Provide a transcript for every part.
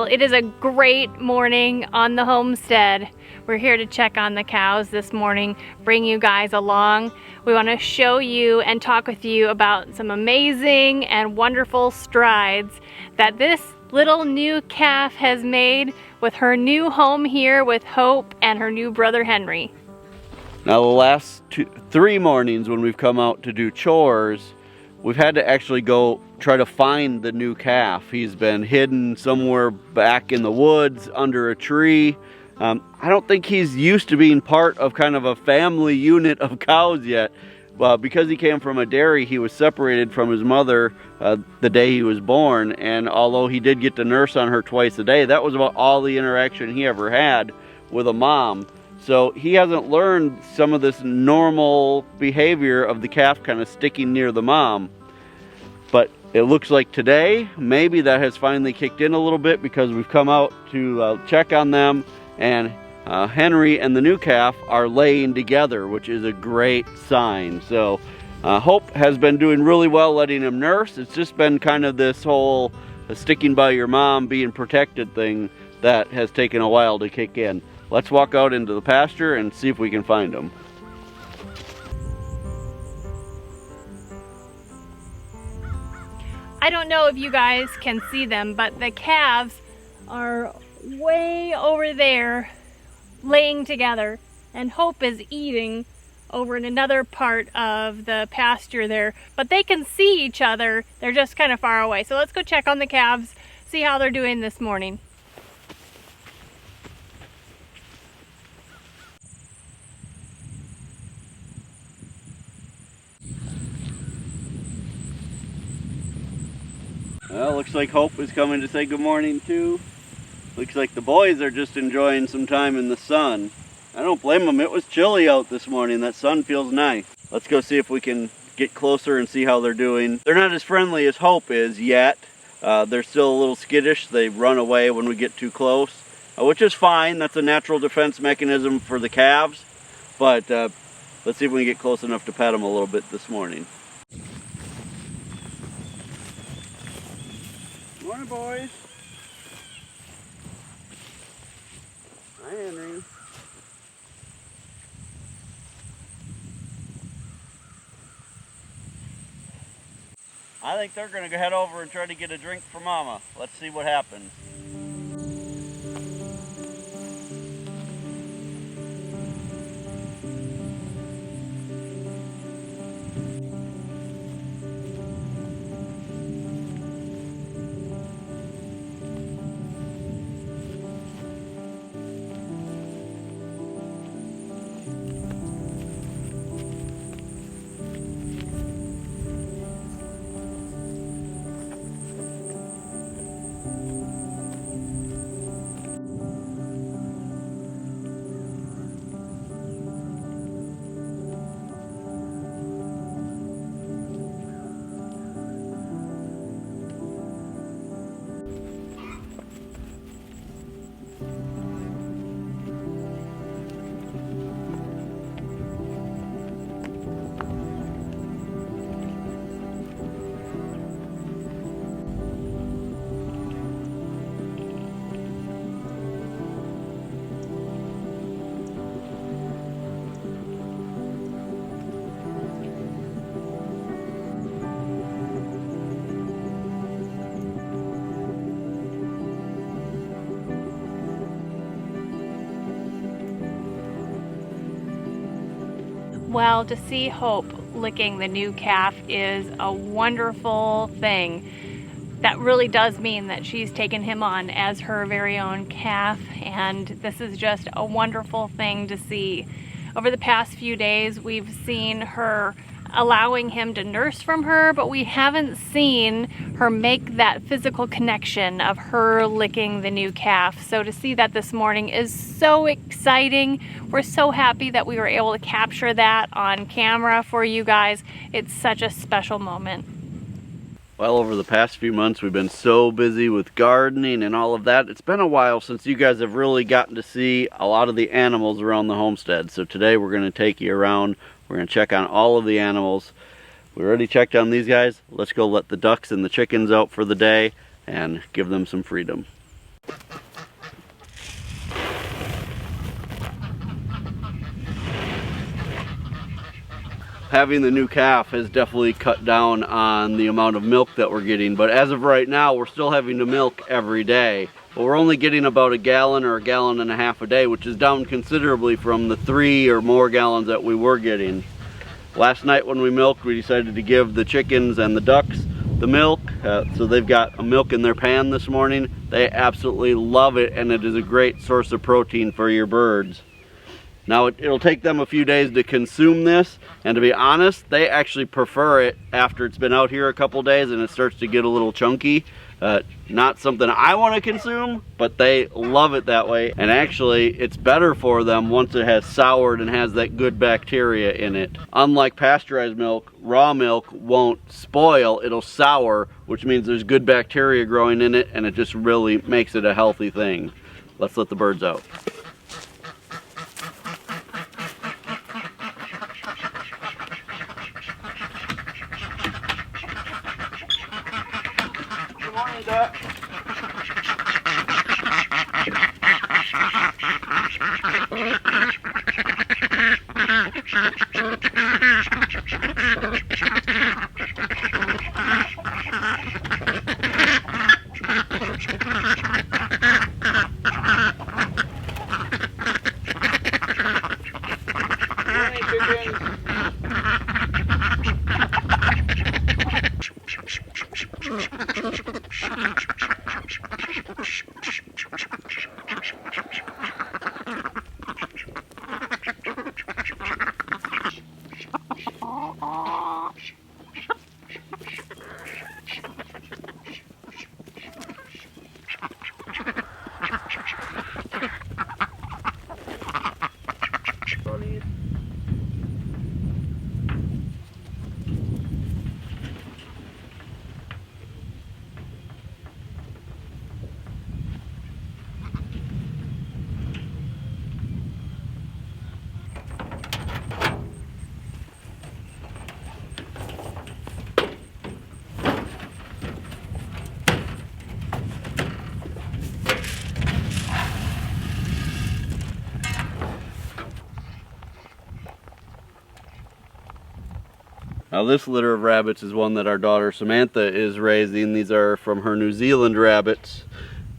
Well, it is a great morning on the homestead. We're here to check on the cows this morning, bring you guys along. We want to show you and talk with you about some amazing and wonderful strides that this little new calf has made with her new home here with Hope and her new brother Henry. Now the last 3 mornings when we've come out to do chores, we've had to actually go try to find the new calf. He's been hidden somewhere back in the woods under a tree. I don't think he's used to being part of kind of a family unit of cows yet. Because he came from a dairy, he was separated from his mother the day he was born, and although he did get to nurse on her twice a day, that was about all the interaction he ever had with a mom. So he hasn't learned some of this normal behavior of the calf kind of sticking near the mom. But it looks like today, maybe that has finally kicked in a little bit because we've come out to check on them, and Henry and the new calf are laying together, which is a great sign. So Hope has been doing really well letting him nurse. It's just been kind of this whole sticking by your mom, being protected thing that has taken a while to kick in. Let's walk out into the pasture and see if we can find them. I don't know if you guys can see them, but the calves are way over there laying together, and Hope is eating over in another part of the pasture there, but they can see each other. They're just kind of far away. So let's go check on the calves, see how they're doing this morning. Well, looks like Hope is coming to say good morning too. Looks like the boys are just enjoying some time in the sun. I don't blame them. It was chilly out this morning. That sun feels nice. Let's go see if we can get closer and see how they're doing. They're not as friendly as Hope is yet. They're still a little skittish. They run away when we get too close, which is fine. That's a natural defense mechanism for the calves. But let's see if we can get close enough to pet them a little bit this morning. Morning, boys. Hi, Henry. I think they're going to head over and try to get a drink for Mama. Let's see what happens. Well, to see Hope licking the new calf is a wonderful thing. That really does mean that she's taken him on as her very own calf, and this is just a wonderful thing to see. Over the past few days, we've seen her allowing him to nurse from her, but we haven't seen her make that physical connection of her licking the new calf. So to see that this morning is so exciting. We're so happy that we were able to capture that on camera for you guys. It's such a special moment. Well, over the past few months, we've been so busy with gardening and all of that. It's been a while since you guys have really gotten to see a lot of the animals around the homestead. So today we're going to take you around. We're going to check on all of the animals. We already checked on these guys. Let's go let the ducks and the chickens out for the day and give them some freedom. having the new calf has definitely cut down on the amount of milk that we're getting, but as of right now, we're still having to milk every day. But we're only getting about a gallon or a gallon and a half a day, which is down considerably from the 3 or more gallons that we were getting. Last night when we milked, we decided to give the chickens and the ducks the milk, so they've got a milk in their pan this morning. They absolutely love it, and it is a great source of protein for your birds. Now it'll take them a few days to consume this, and to be honest, they actually prefer it after it's been out here a couple days and it starts to get a little chunky. Not something I want to consume, but they love it that way, and actually it's better for them once it has soured and has that good bacteria in it. Unlike pasteurized milk, raw milk won't spoil, it'll sour, which means there's good bacteria growing in it, and it just really makes it a healthy thing. Let's let the birds out. Duck. Now this litter of rabbits is one that our daughter Samantha is raising. These are from her New Zealand rabbits.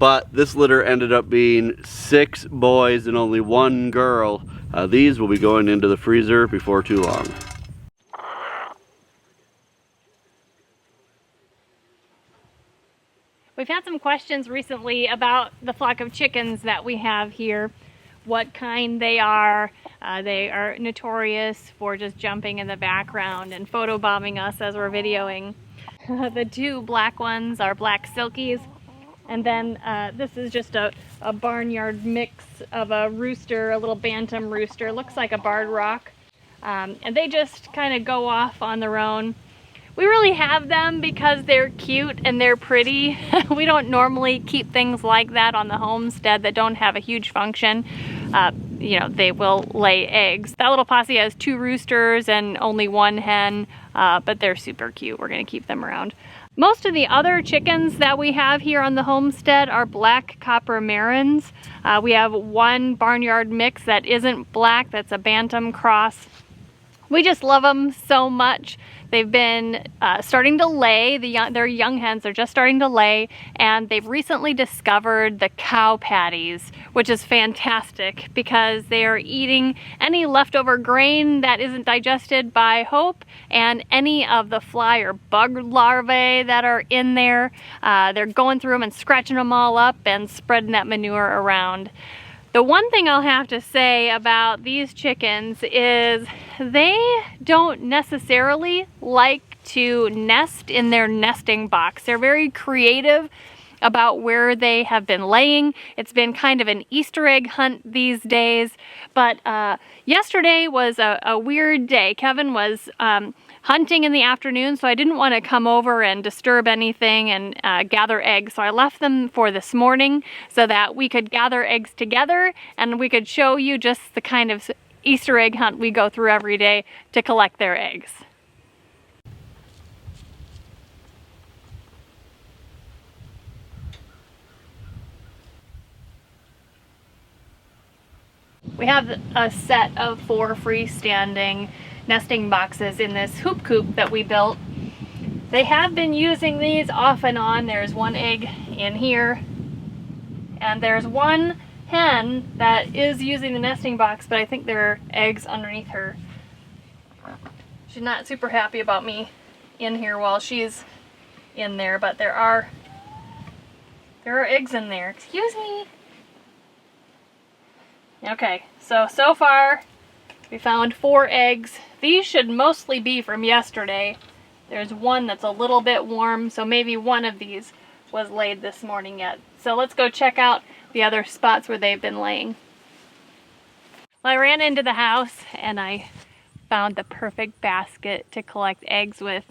But this litter ended up being 6 boys and only 1 girl. These will be going into the freezer before too long. We've had some questions recently about the flock of chickens that we have here, what kind they are. They are notorious for just jumping in the background and photobombing us as we're videoing. The 2 black ones are black silkies, and then this is just a barnyard mix of a rooster, a little bantam rooster, looks like a barred rock, and they just kind of go off on their own. We really have them because they're cute and they're pretty. We don't normally keep things like that on the homestead that don't have a huge function. You know, they will lay eggs. That little posse has 2 roosters and only 1 hen, but they're super cute. We're gonna keep them around. Most of the other chickens that we have here on the homestead are black copper marins. We have 1 barnyard mix that isn't black, that's a bantam cross. We just love them so much. They've been starting to lay. They're young hens, they're just starting to lay, and they've recently discovered the cow patties, which is fantastic because they are eating any leftover grain that isn't digested by Hope and any of the fly or bug larvae that are in there. They're going through them and scratching them all up and spreading that manure around. The one thing I'll have to say about these chickens is they don't necessarily like to nest in their nesting box. They're very creative about where they have been laying. It's been kind of an Easter egg hunt these days, but yesterday was a weird day. Kevin was hunting in the afternoon, so I didn't want to come over and disturb anything and gather eggs. So I left them for this morning so that we could gather eggs together and we could show you just the kind of Easter egg hunt we go through every day to collect their eggs. We have a set of 4 freestanding nesting boxes in this hoop coop that we built. They have been using these off and on. There's one egg in here, and there's one hen that is using the nesting box, but I think there are eggs underneath her. She's not super happy about me in here while she's in there, but there are eggs in there. Excuse me. Okay, so far we found 4 eggs. These should mostly be from yesterday. There's one that's a little bit warm, so maybe one of these was laid this morning yet. So let's go check out the other spots where they've been laying. Well, I ran into the house and I found the perfect basket to collect eggs with.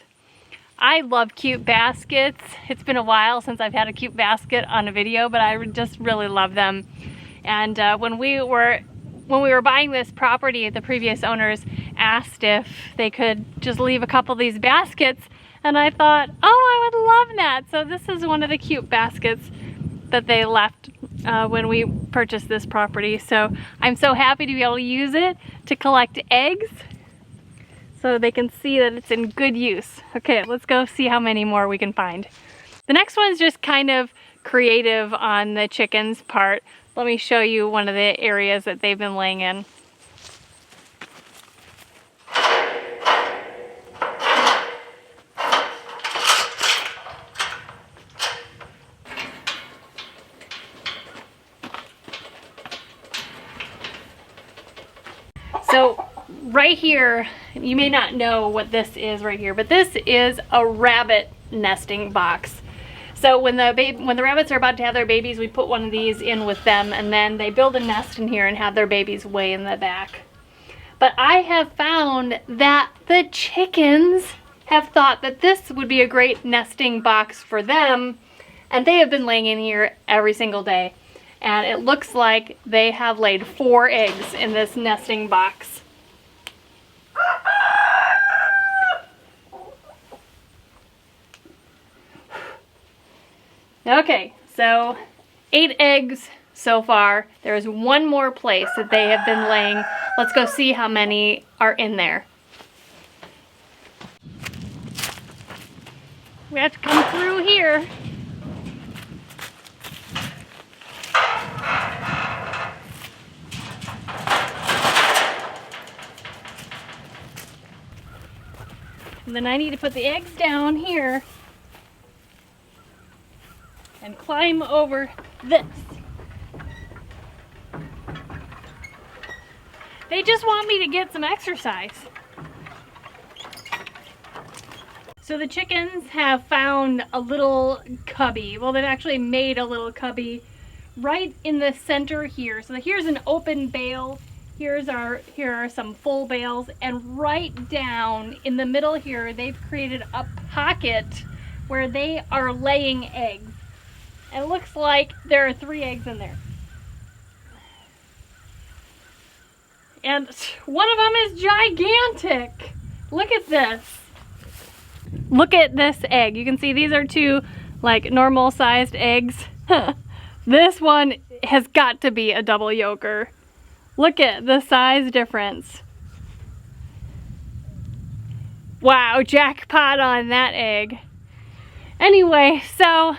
I love cute baskets. It's been a while since I've had a cute basket on a video, but I just really love them. And when we were buying this property, the previous owners asked if they could just leave a couple of these baskets, and I thought, oh, I would love that. So this is one of the cute baskets that they left when we purchased this property. So I'm so happy to be able to use it to collect eggs so they can see that it's in good use. Okay, let's go see how many more we can find. The next one's just kind of creative on the chickens' part. Let me show you one of the areas that they've been laying in. So right here, you may not know what this is right here, but this is a rabbit nesting box. So when the rabbits are about to have their babies, we put one of these in with them, and then they build a nest in here and have their babies way in the back. But I have found that the chickens have thought that this would be a great nesting box for them, and they have been laying in here every single day. And it looks like they have laid 4 eggs in this nesting box. Okay, so 8 eggs so far. There's one more place that they have been laying. Let's go see how many are in there. We have to come through here. And then I need to put the eggs down here and climb over this. They just want me to get some exercise. So the chickens have found a little cubby. Well, they've actually made a little cubby right in the center here. So here's an open bale. Here are some full bales, and right down in the middle here, they've created a pocket where they are laying eggs. And it looks like there are 3 eggs in there. And one of them is gigantic. Look at this. Look at this egg. You can see these are 2 like normal sized eggs. This one has got to be a double yolker. Look at the size difference. Wow, jackpot on that egg. Anyway, so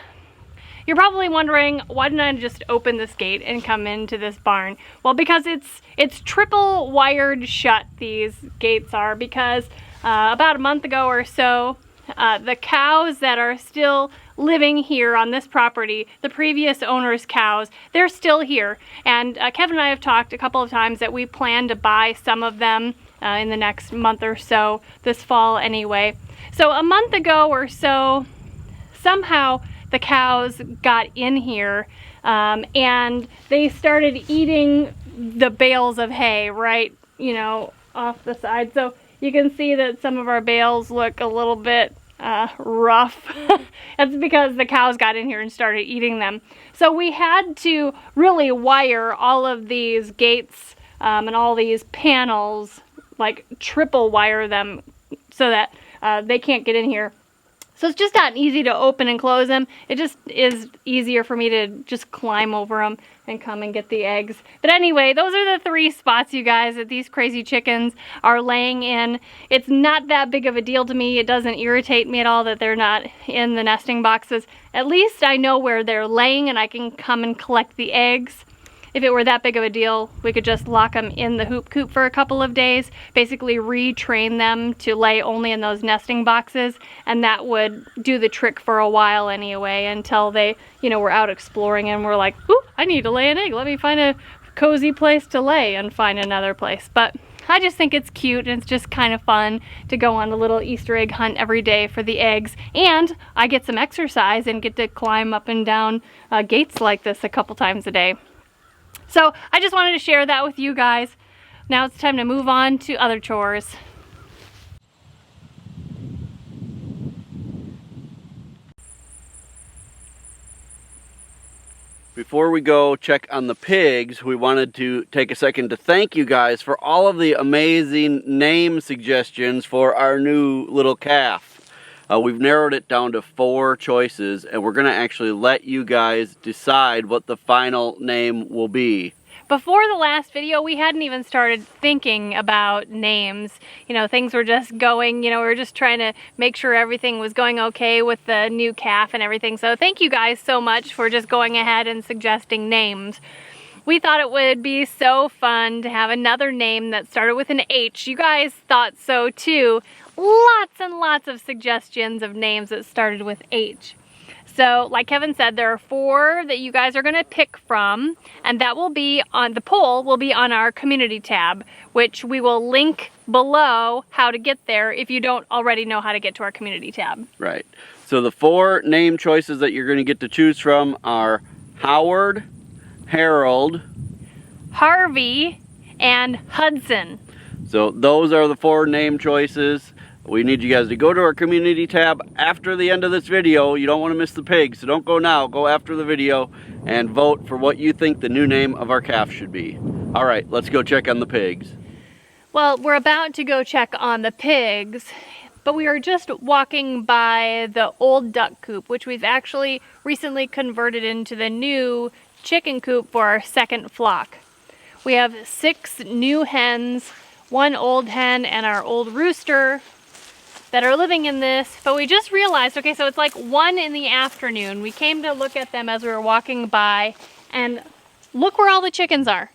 you're probably wondering, why didn't I just open this gate and come into this barn? Well, because it's triple wired shut, these gates are, because about a month ago or so, the cows that are still living here on this property, the previous owner's cows, they're still here. And Kevin and I have talked a couple of times that we plan to buy some of them in the next month or so, this fall anyway. So a month ago or so, somehow the cows got in here and they started eating the bales of hay right, off the side. So you can see that some of our bales look a little bit rough. That's because the cows got in here and started eating them. So we had to really wire all of these gates and all these panels, like triple wire them so that they can't get in here. So it's just not easy to open and close them. It just is easier for me to just climb over them and come and get the eggs. But anyway, those are the 3 spots, you guys, that these crazy chickens are laying in. It's not that big of a deal to me. It doesn't irritate me at all that they're not in the nesting boxes. At least I know where they're laying and I can come and collect the eggs. If it were that big of a deal, we could just lock them in the hoop coop for a couple of days, basically retrain them to lay only in those nesting boxes, and that would do the trick for a while anyway, until they, you know, were out exploring and we're like, ooh, I need to lay an egg. Let me find a cozy place to lay and find another place. But I just think it's cute and it's just kind of fun to go on a little Easter egg hunt every day for the eggs. And I get some exercise and get to climb up and down gates like this a couple times a day. So I just wanted to share that with you guys. Now it's time to move on to other chores. Before we go check on the pigs, we wanted to take a second to thank you guys for all of the amazing name suggestions for our new little calf. We've narrowed it down to 4 choices, and we're going to actually let you guys decide what the final name will be. Before the last video, we hadn't even started thinking about names. You know, things were just going, you know, we were just trying to make sure everything was going okay with the new calf and everything. So thank you guys so much for just going ahead and suggesting names. We thought it would be so fun to have another name that started with an H. You guys thought so too. Lots and lots of suggestions of names that started with H. So like Kevin said, there are 4 that you guys are going to pick from, and that will be on the poll, will be on our community tab, which we will link below how to get there if you don't already know how to get to our community tab. Right. So the 4 name choices that you're going to get to choose from are Howard, Harold, Harvey, and Hudson. So those are the 4 name choices. We need you guys to go to our community tab after the end of this video. You don't want to miss the pigs, so don't go now. Go after the video and vote for what you think the new name of our calf should be. All right, let's go check on the pigs. Well, we're about to go check on the pigs, but we are just walking by the old duck coop, which we've actually recently converted into the new chicken coop for our 2nd flock. We have 6 new hens, 1 old hen, and our old rooster that are living in this, but we just realized, okay, so it's like 1 in the afternoon. We came to look at them as we were walking by, and look where all the chickens are.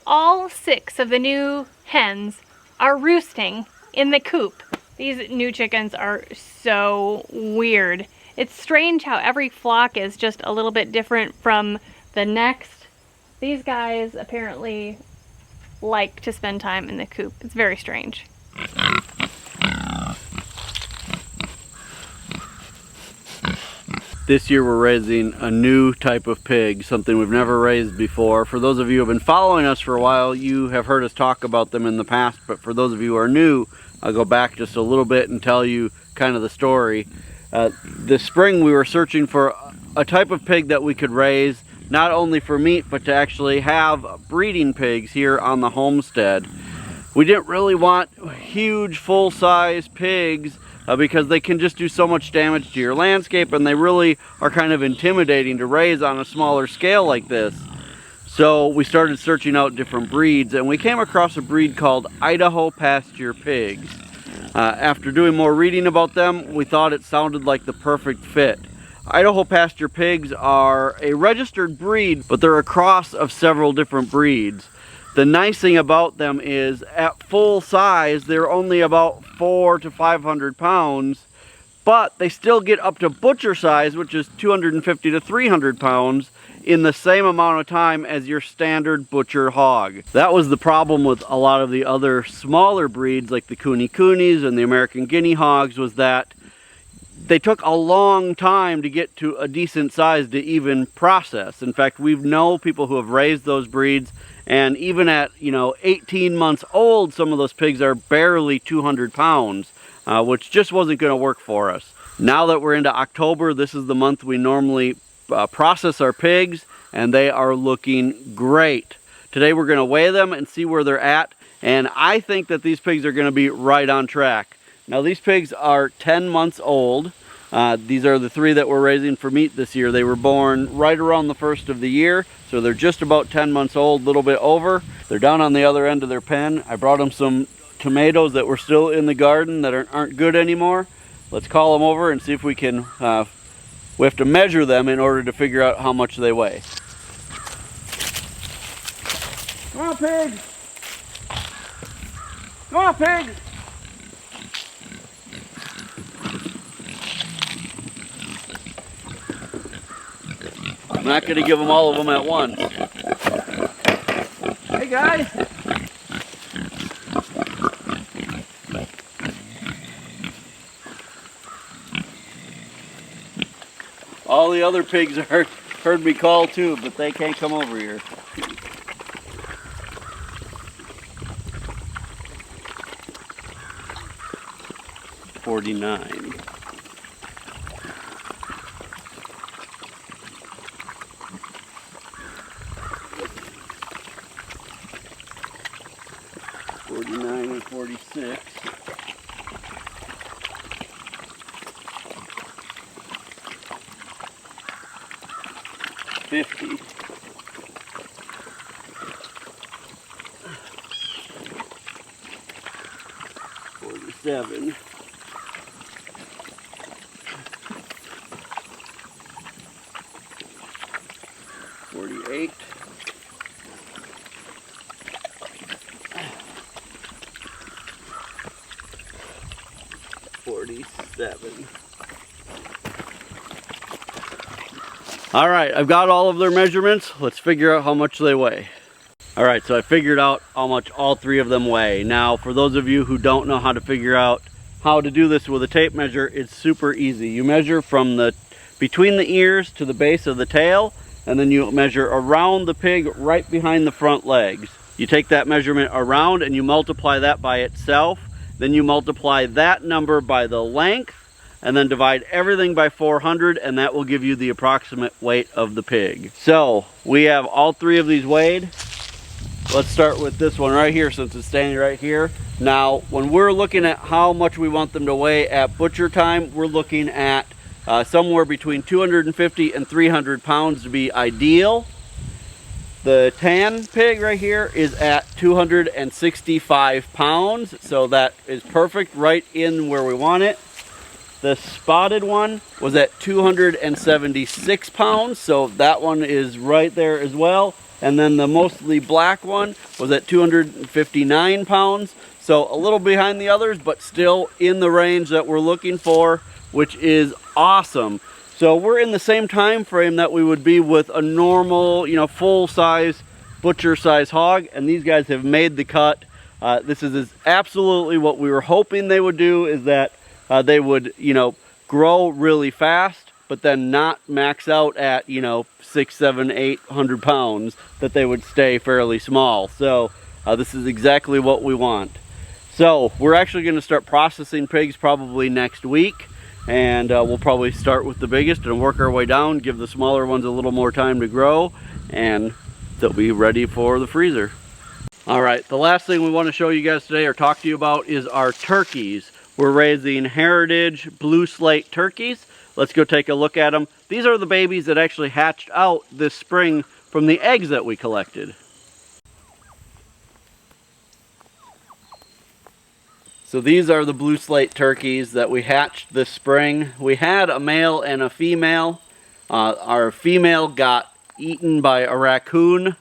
All 6 of the new hens are roosting in the coop. These new chickens are so weird. It's strange how every flock is just a little bit different from the next. These guys apparently like to spend time in the coop. It's very strange. This year we're raising a new type of pig, something we've never raised before. For those of you who have been following us for a while, you have heard us talk about them in the past, but for those of you who are new, I'll go back just a little bit and tell you kind of the story. This spring we were searching for a type of pig that we could raise not only for meat, but to actually have breeding pigs here on the homestead. We didn't really want huge full-size pigs because they can just do so much damage to your landscape, and they really are kind of intimidating to raise on a smaller scale like this. So we started searching out different breeds, and we came across a breed called Idaho Pasture pigs. After doing more reading about them, we thought it sounded like the perfect fit. Idaho Pasture pigs are a registered breed, but they're a cross of several different breeds. The nice thing about them is at full size, they're only about 400 to 500 pounds, but they still get up to butcher size, which is 250 to 300 pounds in the same amount of time as your standard butcher hog. That was the problem with a lot of the other smaller breeds like the Coonies and the American Guinea hogs, was that they took a long time to get to a decent size to even process. In fact, we know people who have raised those breeds, and even at 18 months old, some of those pigs are barely 200 pounds, which just wasn't going to work for us. Now that we're into October, this is the month we normally process our pigs, and they are looking great. Today we're going to weigh them and see where they're at, And I think that these pigs are going to be right on track. Now these pigs are 10 months old. These are the 3 that we're raising for meat this year. They were born right around the first of the year, so they're just about 10 months old, a little bit over. They're down on the other end of their pen. I brought them some tomatoes that were still in the garden that aren't good anymore. Let's call them over and see if we can, we have to measure them in order to figure out how much they weigh. Come on, pigs! Come on, pigs! I'm not going to give them all of them at once. Hey guys! All the other pigs heard me call too, but they can't come over here. $49. $49 and $46. $50. $47. $48. $47. All right, I've got all of their measurements. Let's figure out how much they weigh. All right, so I figured out how much all 3 of them weigh. Now, for those of you who don't know how to figure out how to do this with a tape measure, it's super easy. You measure from between the ears to the base of the tail, and then you measure around the pig right behind the front legs. You take that measurement around and you multiply that by itself. Then you multiply that number by the length, and then divide everything by 400, and that will give you the approximate weight of the pig. So we have all 3 of these weighed. Let's start with this one right here, since it's standing right here. Now, when we're looking at how much we want them to weigh at butcher time, we're looking at somewhere between 250 and 300 pounds to be ideal. The tan pig right here is at 265 pounds, so that is perfect, right in where we want it. The spotted one was at 276 pounds, so that one is right there as well. And then the mostly black one was at 259 pounds, so a little behind the others, but still in the range that we're looking for, which is awesome. So we're in the same time frame that we would be with a normal, full-size, butcher-size hog, and these guys have made the cut. This is absolutely what we were hoping they would do, is that they would, grow really fast, but then not max out at, 600, 700, 800 pounds, that they would stay fairly small. So this is exactly what we want. So we're actually going to start processing pigs probably next week. And we'll probably start with the biggest and work our way down, give the smaller ones a little more time to grow, and they'll be ready for the freezer. All right, the last thing we want to show you guys today or talk to you about is our turkeys. We're raising heritage blue slate turkeys. Let's go take a look at them. These are the babies that actually hatched out this spring from the eggs that we collected. So these are the blue slate turkeys that we hatched this spring. We had a male and a female. Our female got eaten by a raccoon.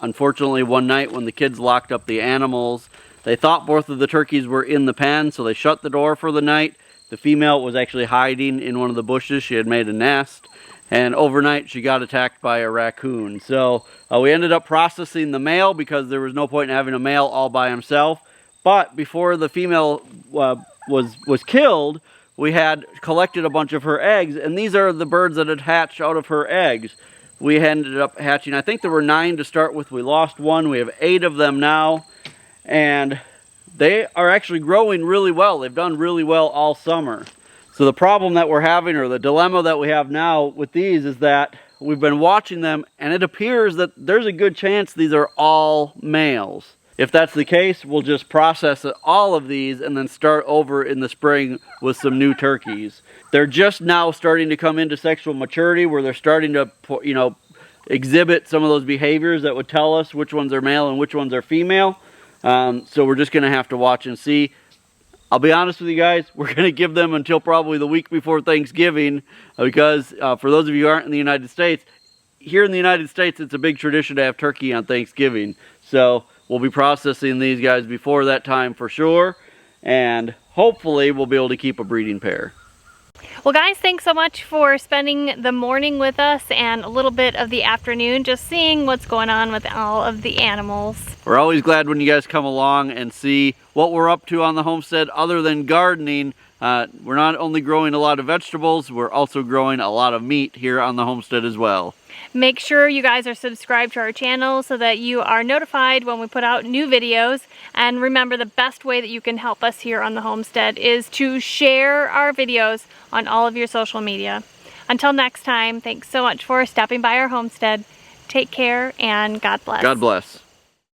Unfortunately, one night when the kids locked up the animals, they thought both of the turkeys were in the pen, so they shut the door for the night. The female was actually hiding in one of the bushes. She had made a nest, and overnight she got attacked by a raccoon. So we ended up processing the male because there was no point in having a male all by himself. But before the female was killed, we had collected a bunch of her eggs, and these are the birds that had hatched out of her eggs. We ended up hatching, I think there were 9 to start with. We lost 1. We have 8 of them now, and they are actually growing really well. They've done really well all summer. So the problem that we're having, or the dilemma that we have now with these, is that we've been watching them, and it appears that there's a good chance these are all males. If that's the case, we'll just process all of these and then start over in the spring with some new turkeys. They're just now starting to come into sexual maturity where they're starting to, you know, exhibit some of those behaviors that would tell us which ones are male and which ones are female. So we're just going to have to watch and see. I'll be honest with you guys, we're going to give them until probably the week before Thanksgiving because for those of you who aren't in the United States, here in the United States, it's a big tradition to have turkey on Thanksgiving. So we'll be processing these guys before that time for sure, and hopefully we'll be able to keep a breeding pair. Well guys, thanks so much for spending the morning with us and a little bit of the afternoon just seeing what's going on with all of the animals. We're always glad when you guys come along and see what we're up to on the homestead other than gardening. We're not only growing a lot of vegetables, we're also growing a lot of meat here on the homestead as well. Make sure you guys are subscribed to our channel so that you are notified when we put out new videos. And remember, the best way that you can help us here on the homestead is to share our videos on all of your social media. Until next time, thanks so much for stopping by our homestead. Take care and God bless. God bless.